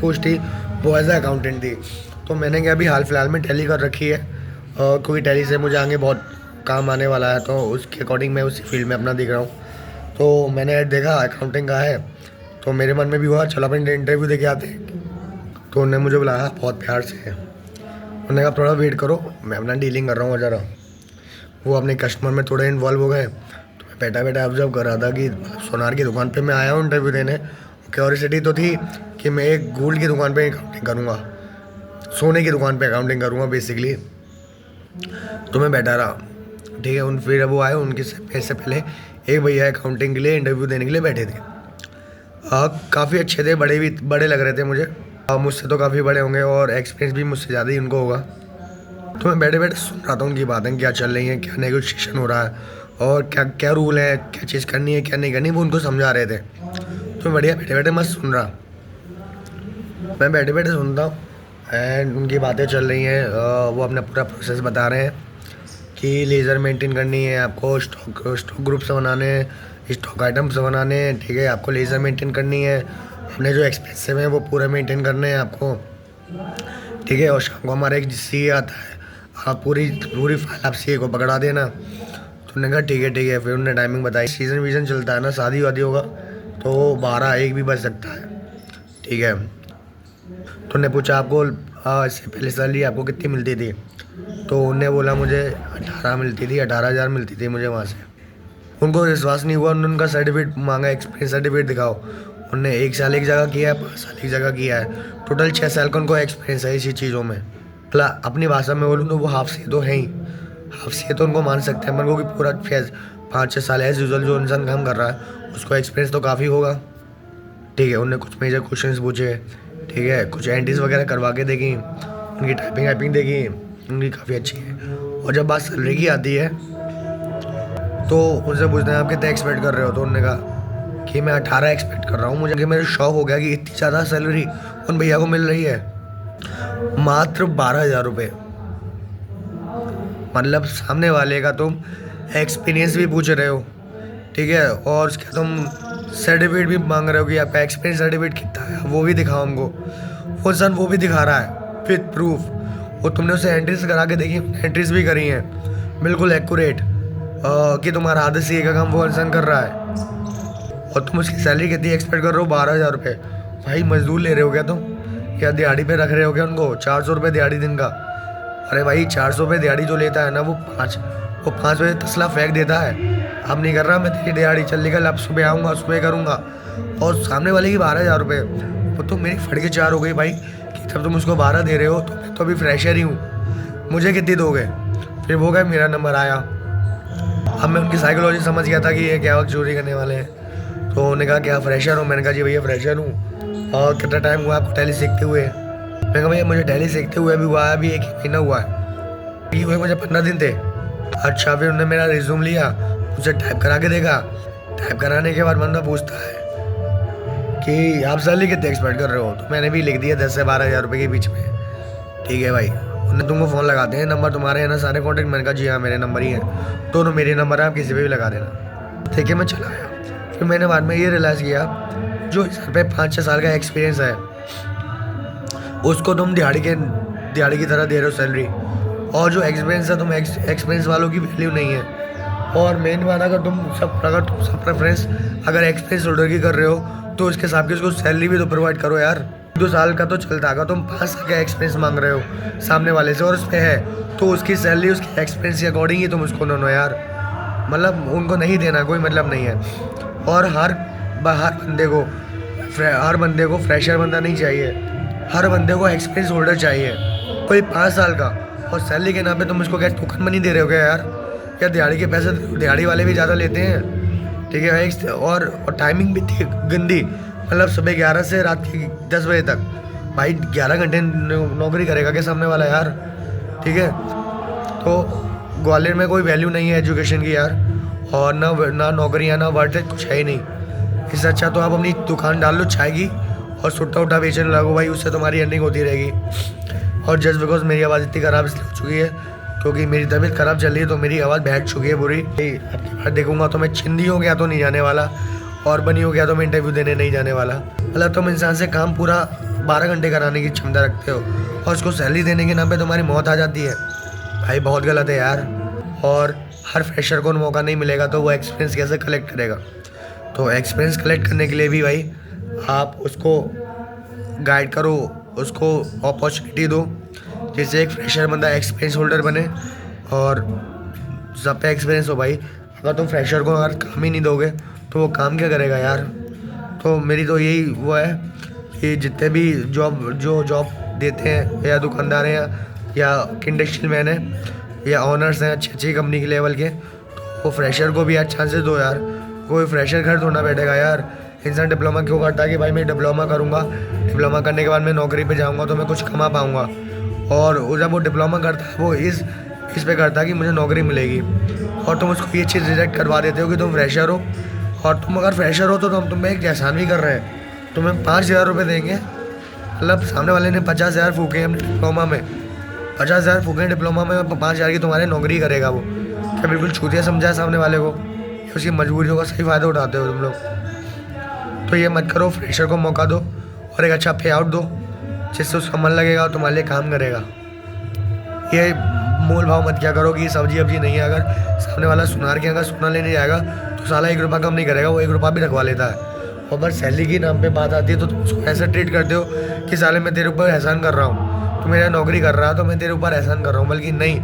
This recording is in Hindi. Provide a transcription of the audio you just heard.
पोस्ट थी वो एज अकाउंटेंट थी। तो मैंने क्या अभी हाल फिलहाल में टैली कर रखी है, क्योंकि टैली से मुझे आगे बहुत काम आने वाला है, तो उसके अकॉर्डिंग मैं उसी फील्ड में अपना दिख रहा हूँ। तो मैंने ऐड देखा अकाउंटिंग का है, तो मेरे मन में भी हुआ चलो अपने इंटरव्यू दे के आते हैं। तो उन्होंने मुझे बुलाया बहुत प्यार से, उन्होंने कहा थोड़ा वेट करो मैं अपना डीलिंग कर रहा हूँ ज़रा। वो अपने कस्टमर में थोड़े इन्वॉल्व हो गए, तो मैं बैठा बैठा ऑब्जर्व कर रहा था कि सोनार की दुकान पे मैं आया हूँ इंटरव्यू देने। क्यूरियोसिटी तो थी कि मैं एक गोल्ड की दुकान पे अकाउंटिंग करूँगा, सोने की दुकान पे अकाउंटिंग करूँगा बेसिकली। तो मैं बैठा रहा, ठीक है। फिर वो आए, उनके से पहले एक भैया अकाउंटिंग के लिए इंटरव्यू देने के लिए बैठे थे। काफ़ी अच्छे थे, बड़े लग रहे थे मुझे। मुझसे तो काफ़ी बड़े होंगे और एक्सपीरियंस भी मुझसे ज़्यादा ही उनको होगा। तो मैं बैठे बैठे सुन रहा था उनकी बातें, क्या चल रही हैं, क्या नेगोशिएशन हो रहा है और क्या क्या रूल है, क्या चीज़ करनी है क्या नहीं करनी, वो उनको समझा रहे थे। तो बढ़िया बैठे बैठे मस्त सुन रहा, मैं बैठे बैठे सुनता हूँ एंड उनकी बातें चल रही हैं। वो अपना पूरा प्रोसेस बता रहे हैं कि लेज़र मेंटेन करनी है आपको, स्टॉक ग्रुप्स बनाने हैं, स्टॉक आइटम्स बनाने हैं, ठीक है। आपको लेज़र मेंटेन करनी है, अपने जो एक्सपेंसिव हैं वो पूरा मेंटेन करने हैं आपको, ठीक है। और शाम को हमारा एक सीए आता है, आप पूरी पूरी फाइल आप सीए को पकड़ा देना। तो उन्होंने कहा ठीक है। फिर उन्होंने टाइमिंग बताई, सीज़न वीज़न चलता है ना, शादी वादी होगा तो 12-1 भी बज सकता है, ठीक है। तो उन्होंने पूछा आपको इससे पहले सैलरी आपको कितनी मिलती थी, तो उन्होंने बोला मुझे 18 मिलती थी, 18,000 मिलती थी मुझे वहाँ से। उनको विश्वास नहीं हुआ, उन्होंने उनका सर्टिफिकेट मांगा, एक्सपीरियंस सर्टिफिकेट दिखाओ। उन्होंने 1 साल एक जगह किया है, 5 साल एक जगह किया है, टोटल 6 साल का उनको एक्सपीरियंस है इसी चीज़ों में। मतलब अपनी भाषा में बोलूँ तो वो हाफ सी तो है ही, हाफ सी तो उनको मान सकते हैं अपन को कि पूरा 5-6 साल एज यूजुअल जो इंसान काम कर रहा है उसको एक्सपीरियंस तो काफ़ी होगा, ठीक है। उन्होंने कुछ मेजर क्वेश्चंस पूछे, ठीक है, कुछ एंट्रीज वगैरह करवा के देखी, उनकी टाइपिंग देखी, उनकी काफ़ी अच्छी है। और जब बात सैलरी की आती है तो उनसे पूछते हैं आप कितने एक्सपेक्ट कर रहे हो, तो उन्होंने कहा कि मैं 18 एक्सपेक्ट कर रहा हूँ। मुझे मेरे शौक हो गया कि इतनी ज़्यादा सैलरी उन भैया को मिल रही है, मात्र 12,000 रुपये। मतलब सामने वाले का तुम एक्सपीरियंस भी पूछ रहे हो, ठीक है, और उसके तुम सर्टिफिकेट भी मांग रहे हो कि आपका एक्सपीरियंस सर्टिफिकेट कितना है वो भी दिखाओ हमको। वो सन वो भी दिखा रहा है विथ प्रूफ। और तुमने उसे एंट्रीज करा के देखी, एंट्रीज भी करी हैं बिल्कुल एक्यूरेट, कि तुम्हारा आधे सीए का काम वो इंसान कर रहा है। और तुम उसकी सैलरी कितनी एक्सपेक्ट कर रहे हो, 12,000 रुपये। भाई मजदूर ले रहे हो क्या तुम, या दिहाड़ी पे रख रहे हो क्या उनको, 400 रुपये दिहाड़ी दिन का। अरे भाई 400 रुपये दिहाड़ी जो लेता है ना वो 5 बजे तसला फेंक देता है। अब नहीं कर रहा मैं तेरी दिहाड़ी, चल निकल, अब सुबह आऊँगा सुबह करूँगा। और सामने वाले की 12,000 रुपये, वो तो मेरी फट के 4 हो गई भाई कि जब तुम उसको 12 दे रहे हो तो मैं तो अभी फ्रेशर ही हूँ, मुझे कितनी दोगे। फिर वो गए, मेरा नंबर आया। अब मैं उनकी साइकोलॉजी समझ गया था कि ये क्या वक्त चोरी करने वाले हैं। तो उन्होंने कहा क्या फ्रेशर हो, मैंने कहा जी भैया फ्रेशर हूँ। और कितना टाइम हुआ आपको टैली सीखते हुए, मैंने कहा भैया मुझे टैली सीखते हुए अभी हुआ है, अभी 1 ही महीना हुआ है, ये हुए मुझे 15 दिन थे। अच्छा, फिर उन्होंने मेरा रिज्यूम लिया, मुझे टाइप करा के देखा। टाइप कराने के बाद बंदा पूछता है कि आप सैलरी कितने एक्सपेक्ट कर रहे हो, तो मैंने भी लिख दिया 10 से 12,000 रुपये के बीच में, ठीक है भाई। उन्हें तुमको फ़ोन लगाते हैं, नंबर तुम्हारे हैं ना सारे कॉन्टेक्ट, मैंने कहा जी हाँ मेरे नंबर ही हैं, दोनों मेरे नंबर हैं, आप किसी पे भी लगा देना, ठीक है। मैं चला आया। फिर मैंने बाद में ये रियलाइज़ किया जो सर पे 5-6 साल का एक्सपीरियंस है उसको तुम दिहाड़ी की तरह दे रहे हो सैलरी, और जो एक्सपीरियंस है तुम एक्सपीरियंस वालों की वैल्यू नहीं है। और मेन बात अगर तुम सब प्रेफरेंस अगर एक्सपीरियंस होल्डर की कर रहे हो तो उसके हिसाब की उसको सैलरी भी तो प्रोवाइड करो यार। 2 साल का तो चलता है, तुम 5 साल का एक्सपीरियंस मांग रहे हो सामने वाले से और उस पर है तो उसकी सैलरी उसके एक्सपीरियंस के अकॉर्डिंग ही तुम उसको नो यार, मतलब उनको नहीं देना कोई मतलब नहीं है। और हर बंदे को फ्रेशर बंदा नहीं चाहिए, हर बंदे को एक्सपीरियंस होल्डर चाहिए, कोई 5 साल का। और सैलरी के नाम पे तुम उसको क्या टोकन मनी दे रहे हो क्या यार, या दिहाड़ी के पैसे दिहाड़ी वाले भी ज़्यादा लेते हैं, ठीक है। और टाइमिंग भी थी गंदी, मतलब सुबह 11 से रात के 10 बजे तक। भाई 11 घंटे नौकरी करेगा क्या सामने वाला यार, ठीक है। तो ग्वालियर में कोई वैल्यू नहीं है एजुकेशन की यार, और ना नौकरियाँ ना वर्थ कुछ है ही नहीं। इससे अच्छा तो आप अपनी दुकान डाल लो चाय की और सुट्टा उट्टा बेचने लगो भाई, उससे तुम्हारी अर्निंग होती रहेगी। और जस्ट बिकॉज मेरी आवाज़ इतनी ख़राब इसलिए हो चुकी है क्योंकि मेरी तबीयत ख़राब चल रही है, तो मेरी आवाज़ बैठ चुकी है बुरी। आपकी बात देखूंगा तो मैं चिंदी हो गया तो नहीं जाने वाला, और बनी हो गया तो मैं इंटरव्यू देने नहीं जाने वाला। मतलब तुम इंसान से काम पूरा 12 घंटे कराने की क्षमता रखते हो और उसको सैलरी देने के नाम पे तुम्हारी मौत आ जाती है। भाई बहुत गलत है यार। और हर फ्रेशर को मौका नहीं मिलेगा तो वो एक्सपीरियंस कैसे कलेक्ट करेगा। तो एक्सपीरियंस कलेक्ट करने के लिए भी भाई आप उसको गाइड करो, उसको अपॉर्चुनिटी दो, जिससे एक फ्रेशर बंदा एक्सपीरियंस होल्डर बने और सब पे एक्सपीरियंस हो भाई। अगर तुम फ्रेशर को अगर काम ही नहीं दोगे तो वो काम क्या करेगा यार। तो मेरी तो यही वो है कि जितने भी जॉब देते हैं या दुकानदार हैं या इंडस्ट्रियल मैन है या ऑनर्स हैं अच्छी अच्छी कंपनी के लेवल के, तो वो फ्रेशर को भी यार चांसेस दो यार। कोई फ्रेशर घर थोड़ा बैठेगा यार। इंसान डिप्लोमा क्यों करता है कि भाई मैं डिप्लोमा करूँगा, डिप्लोमा करने के बाद मैं नौकरी पे जाऊँगा तो मैं कुछ कमा पाऊँगा। और जब वो डिप्लोमा करता है वो इस पे करता है कि मुझे नौकरी मिलेगी, और तुम उसको ये चीज़ रिजेक्ट करवा देते हो कि तुम फ्रेशर हो। और तुम अगर फ्रेशर हो तो हम तुम्हें एक एहसान भी कर रहे हैं, तुम्हें 5,000 रुपये देंगे। मतलब सामने वाले ने 50,000 फूके अपने डिप्लोमा में, 50,000 फूके डिप्लोमा में, 5,000 की तुम्हारे नौकरी करेगा वो। क्या बिल्कुल छूतिया समझा है सामने वाले को? उसकी मजबूरियों का सही फ़ायदा उठाते हो तुम लोग। तो ये मत करो, फ्रेशर को मौका दो और एक अच्छा पे आउट दो जिससे उसका मन लगेगा और तुम्हारे लिए काम करेगा। ये मोल भाव मत क्या करो कि सब्जी अब्जी नहीं है। अगर सामने वाला सुनार के अगर सोना लेने जाएगा तो साला 1 रुपया कम नहीं करेगा, वो 1 रुपया भी रखवा लेता है। और बस सैलरी के नाम पे बात आती है तो तुम उसको ऐसे ट्रीट करते हो कि साले मैं तेरे ऊपर एहसान कर रहा हूँ, तू मेरा नौकरी कर रहा है तो मैं तेरे ऊपर एहसान कर रहा हूँ, बल्कि नहीं।